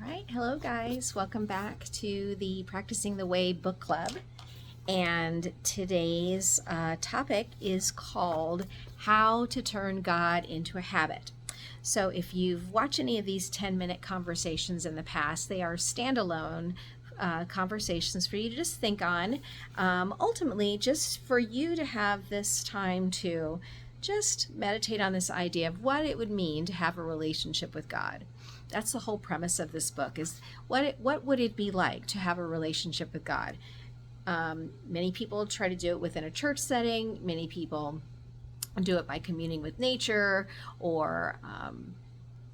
right, hello guys. Welcome back to the Practicing the Way book club. And today's topic is called How to Turn God into a Habit. So if you've watched any of these 10-minute conversations in the past, they are standalone conversations for you to just think on. Ultimately, just for you to have this time to just meditate on this idea of what it would mean to have a relationship with God. That's the whole premise of this book, is what would it be like to have a relationship with God? Many people try to do it within a church setting. Many people do it by communing with nature or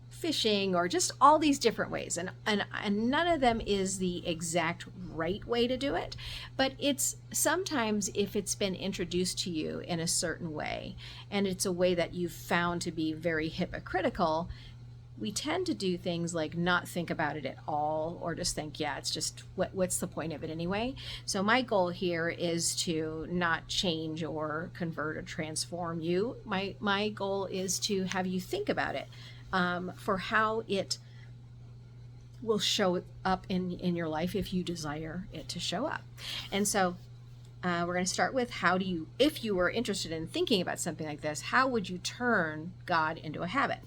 fishing, or just all these different ways. And none of them is the exact right way to do it. But it's sometimes, if it's been introduced to you in a certain way, and it's a way that you've found to be very hypocritical, we tend to do things like not think about it at all, or just think, yeah, it's just, what's the point of it anyway? So my goal here is to not change or convert or transform you. My goal is to have you think about it for how it will show up in your life if you desire it to show up. And so we're going to start with, if you were interested in thinking about something like this, how would you turn God into a habit?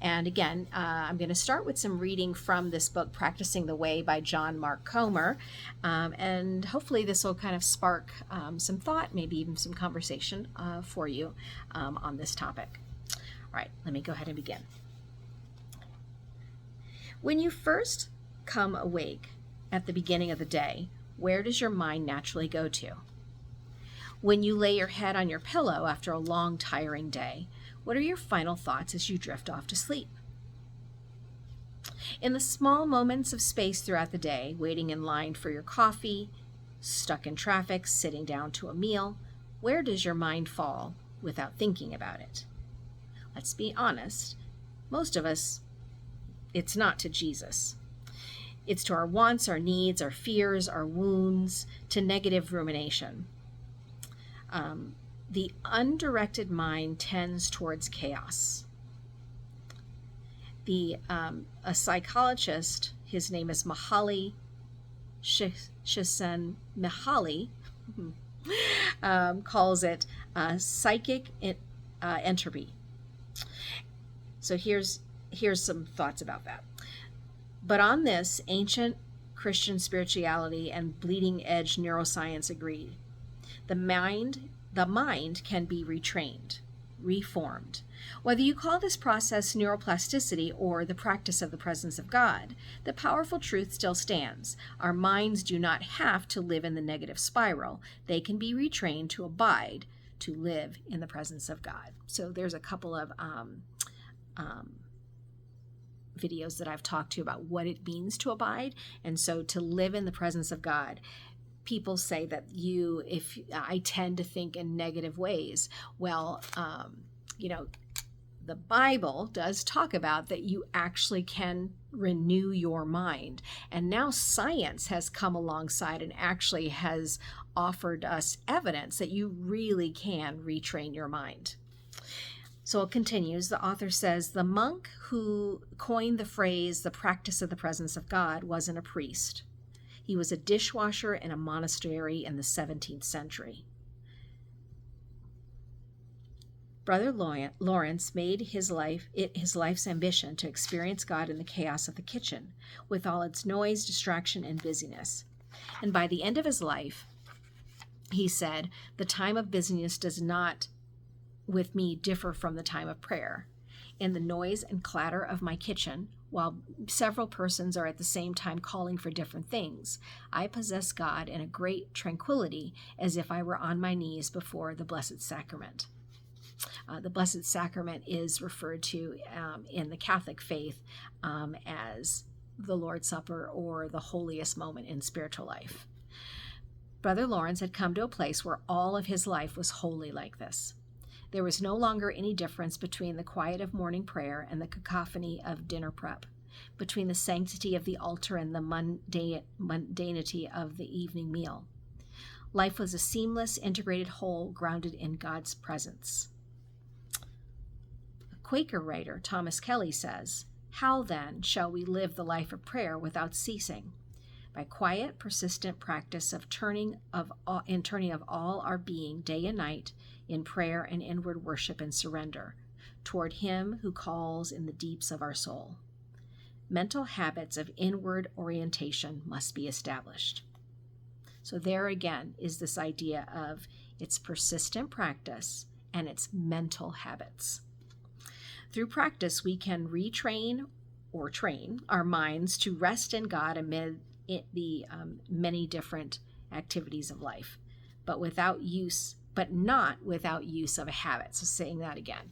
And again, I'm going to start with some reading from this book, Practicing the Way by John Mark Comer. And hopefully this will kind of spark some thought, maybe even some conversation for you on this topic. All right, let me go ahead and begin. When you first come awake at the beginning of the day, where does your mind naturally go to? When you lay your head on your pillow after a long, tiring day, what are your final thoughts as you drift off to sleep? In the small moments of space throughout the day, waiting in line for your coffee, stuck in traffic, sitting down to a meal, where does your mind fall without thinking about it? Let's be honest, most of us, it's not to Jesus. It's to our wants, our needs, our fears, our wounds, to negative rumination. The undirected mind tends towards chaos. A psychologist, his name is Mihaly Csikszentmihalyi, calls it psychic entropy. So here's some thoughts about that. But on this, ancient Christian spirituality and bleeding edge neuroscience agreed. The mind can be retrained, reformed. Whether you call this process neuroplasticity or the practice of the presence of God, the powerful truth still stands. Our minds do not have to live in the negative spiral. They can be retrained to abide, to live in the presence of God. So there's a couple of videos that I've talked to about what it means to abide. And so to live in the presence of God, people say that if I tend to think in negative ways. Well, the Bible does talk about that you actually can renew your mind. And now science has come alongside and actually has offered us evidence that you really can retrain your mind. So it continues. The author says, the monk who coined the phrase, the practice of the presence of God, wasn't a priest. He was a dishwasher in a monastery in the 17th century. Brother Lawrence made his life's ambition to experience God in the chaos of the kitchen, with all its noise, distraction, and busyness. And by the end of his life, he said, the time of busyness does not, with me, differ from the time of prayer. In the noise and clatter of my kitchen, while several persons are at the same time calling for different things, I possess God in a great tranquility, as if I were on my knees before the Blessed Sacrament. The Blessed Sacrament is referred to in the Catholic faith as the Lord's Supper, or the holiest moment in spiritual life. Brother Lawrence had come to a place where all of his life was wholly like this. There was no longer any difference between the quiet of morning prayer and the cacophony of dinner prep, between the sanctity of the altar and the mundanity of the evening meal. Life was a seamless, integrated whole grounded in God's presence. A Quaker writer, Thomas Kelly, says, How then shall we live the life of prayer without ceasing? By quiet, persistent practice of turning of all our being day and night in prayer and inward worship and surrender toward Him who calls in the deeps of our soul. Mental habits of inward orientation must be established. So there again is this idea of it's persistent practice and it's mental habits. Through practice, we can retrain or train our minds to rest in God amid the many different activities of life, but not without use of a habit. So saying that again,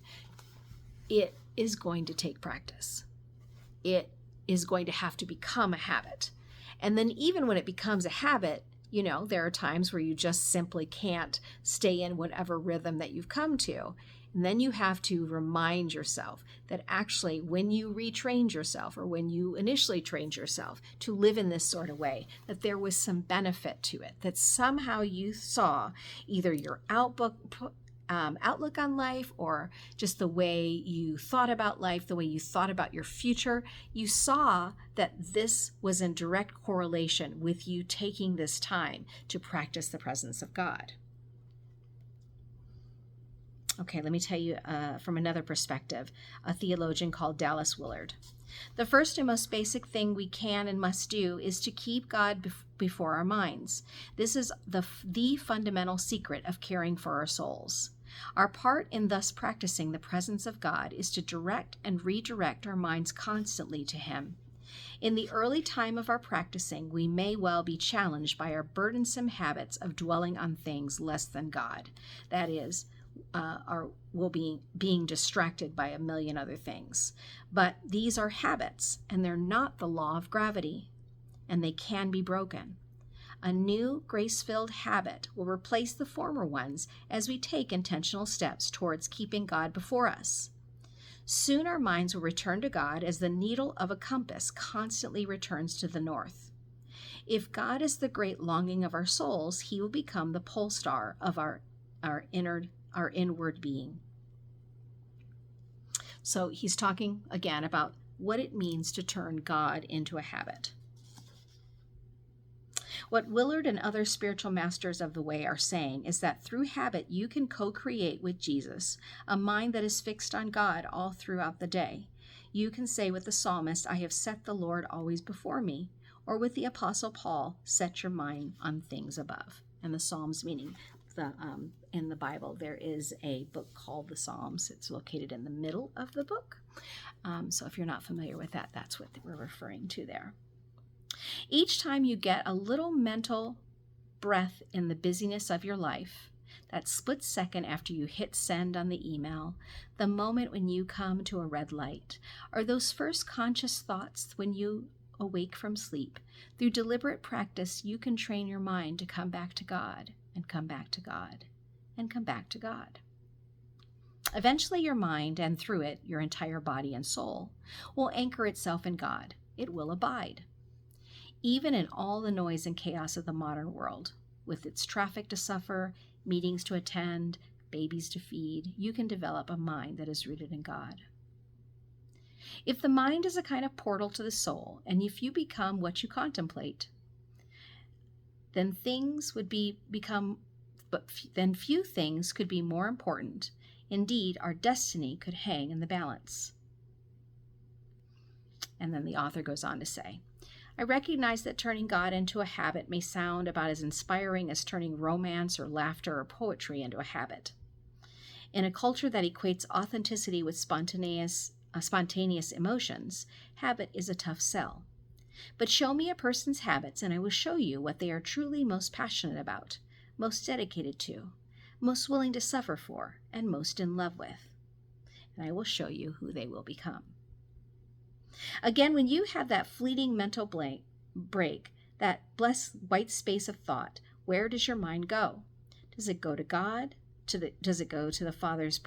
it is going to take practice. It is going to have to become a habit. And then even when it becomes a habit, there are times where you just simply can't stay in whatever rhythm that you've come to. And then you have to remind yourself that actually when you retrained yourself, or when you initially trained yourself to live in this sort of way, that there was some benefit to it, that somehow you saw either your outlook on life, or just the way you thought about life, the way you thought about your future. You saw that this was in direct correlation with you taking this time to practice the presence of God. Okay, let me tell you from another perspective, a theologian called Dallas Willard. The first and most basic thing we can and must do is to keep God before our minds. This is the fundamental secret of caring for our souls. Our part in thus practicing the presence of God is to direct and redirect our minds constantly to Him. In the early time of our practicing, we may well be challenged by our burdensome habits of dwelling on things less than God. That is, being distracted by a million other things. But these are habits, and they're not the law of gravity, and they can be broken. A new grace-filled habit will replace the former ones as we take intentional steps towards keeping God before us. Soon our minds will return to God as the needle of a compass constantly returns to the north. If God is the great longing of our souls, He will become the pole star of our inward being. So he's talking again about what it means to turn God into a habit. What Willard and other spiritual masters of the way are saying is that through habit you can co-create with Jesus a mind that is fixed on God all throughout the day. You can say with the psalmist, "I have set the Lord always before me," or with the Apostle Paul, "Set your mind on things above." And the Psalms meaning in the Bible, there is a book called the Psalms. It's located in the middle of the book. So if you're not familiar with that, that's what we're referring to there. Each time you get a little mental breath in the busyness of your life, that split second after you hit send on the email, the moment when you come to a red light, or those first conscious thoughts when you awake from sleep, through deliberate practice, you can train your mind to come back to God, and come back to God, and come back to God. Eventually your mind, and through it your entire body and soul, will anchor itself in God. It will abide. Even in all the noise and chaos of the modern world, with its traffic to suffer, meetings to attend, babies to feed, you can develop a mind that is rooted in God. If the mind is a kind of portal to the soul, and if you become what you contemplate, then few things could be more important. Indeed, our destiny could hang in the balance. And then the author goes on to say, I recognize that turning God into a habit may sound about as inspiring as turning romance or laughter or poetry into a habit. In a culture that equates authenticity with spontaneous emotions, habit is a tough sell. But show me a person's habits, and I will show you what they are truly most passionate about, most dedicated to, most willing to suffer for, and most in love with. And I will show you who they will become. Again, when you have that fleeting mental break, that blessed white space of thought, where does your mind go? Does it go to God? Does it go to the Father's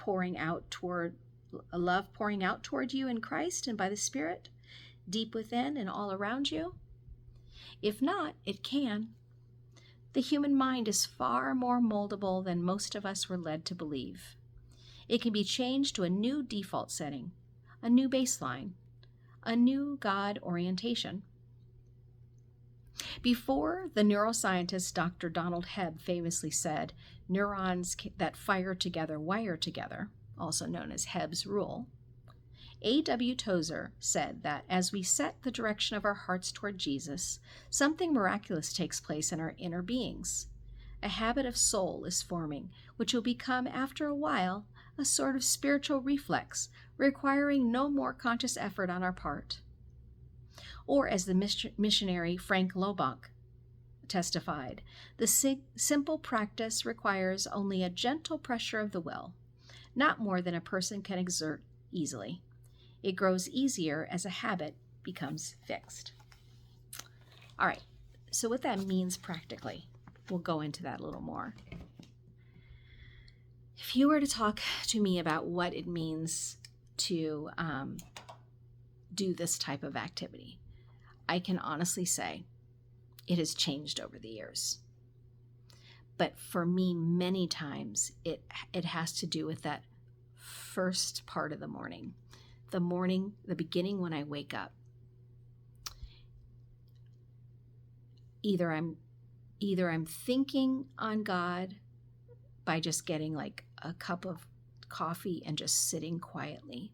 love pouring out toward you in Christ and by the Spirit, deep within and all around you? If not, it can. The human mind is far more moldable than most of us were led to believe. It can be changed to a new default setting, a new baseline, a new God orientation. Before, the neuroscientist Dr. Donald Hebb famously said, neurons that fire together wire together, also known as Hebb's rule. A.W. Tozer said that as we set the direction of our hearts toward Jesus, something miraculous takes place in our inner beings. A habit of soul is forming, which will become, after a while, a sort of spiritual reflex, requiring no more conscious effort on our part. Or, as the missionary Frank Lobach testified, the simple practice requires only a gentle pressure of the will, not more than a person can exert easily. It grows easier as a habit becomes fixed. All right, so what that means practically, we'll go into that a little more. If you were to talk to me about what it means to do this type of activity, I can honestly say it has changed over the years. But for me, many times it has to do with that first part of the morning, the beginning when I wake up. Either I'm thinking on God by just getting like a cup of coffee and just sitting quietly,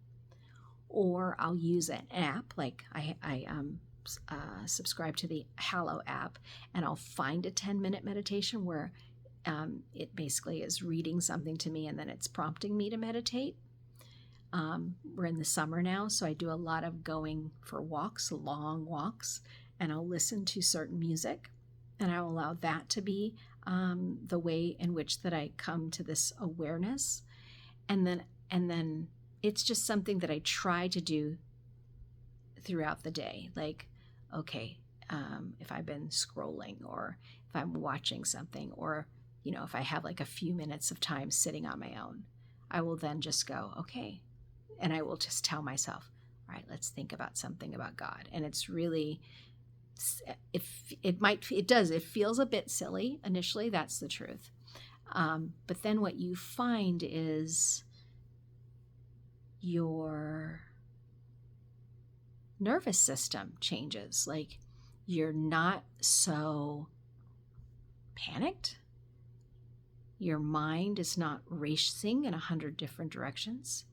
or I'll use an app like I subscribe to the Hallow app, and I'll find a 10-minute meditation where it basically is reading something to me and then it's prompting me to meditate. We're in the summer now, so I do a lot of going for walks, long walks, and I'll listen to certain music, and I'll allow that to be the way in which that I come to this awareness. And then it's just something that I try to do throughout the day. Like, okay, if I've been scrolling, or if I'm watching something, or, if I have like a few minutes of time sitting on my own, I will then just go, okay. And I will just tell myself, all right, let's think about something about God. And it's really, it feels a bit silly initially, that's the truth. But then what you find is your nervous system changes. Like, you're not so panicked. Your mind is not racing in 100 different directions.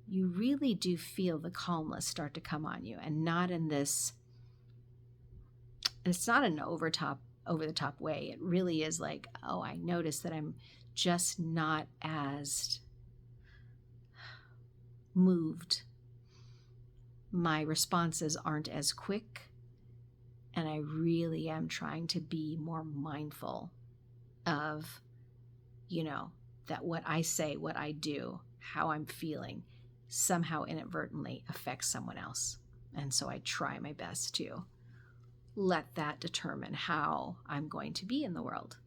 You really do feel the calmness start to come on you, and not in this, and it's not an over the top way. It really is like, oh, I notice that I'm just not as moved. My responses aren't as quick, and I really am trying to be more mindful of, that what I say, what I do, how I'm feeling somehow inadvertently affects someone else. And so I try my best to let that determine how I'm going to be in the world.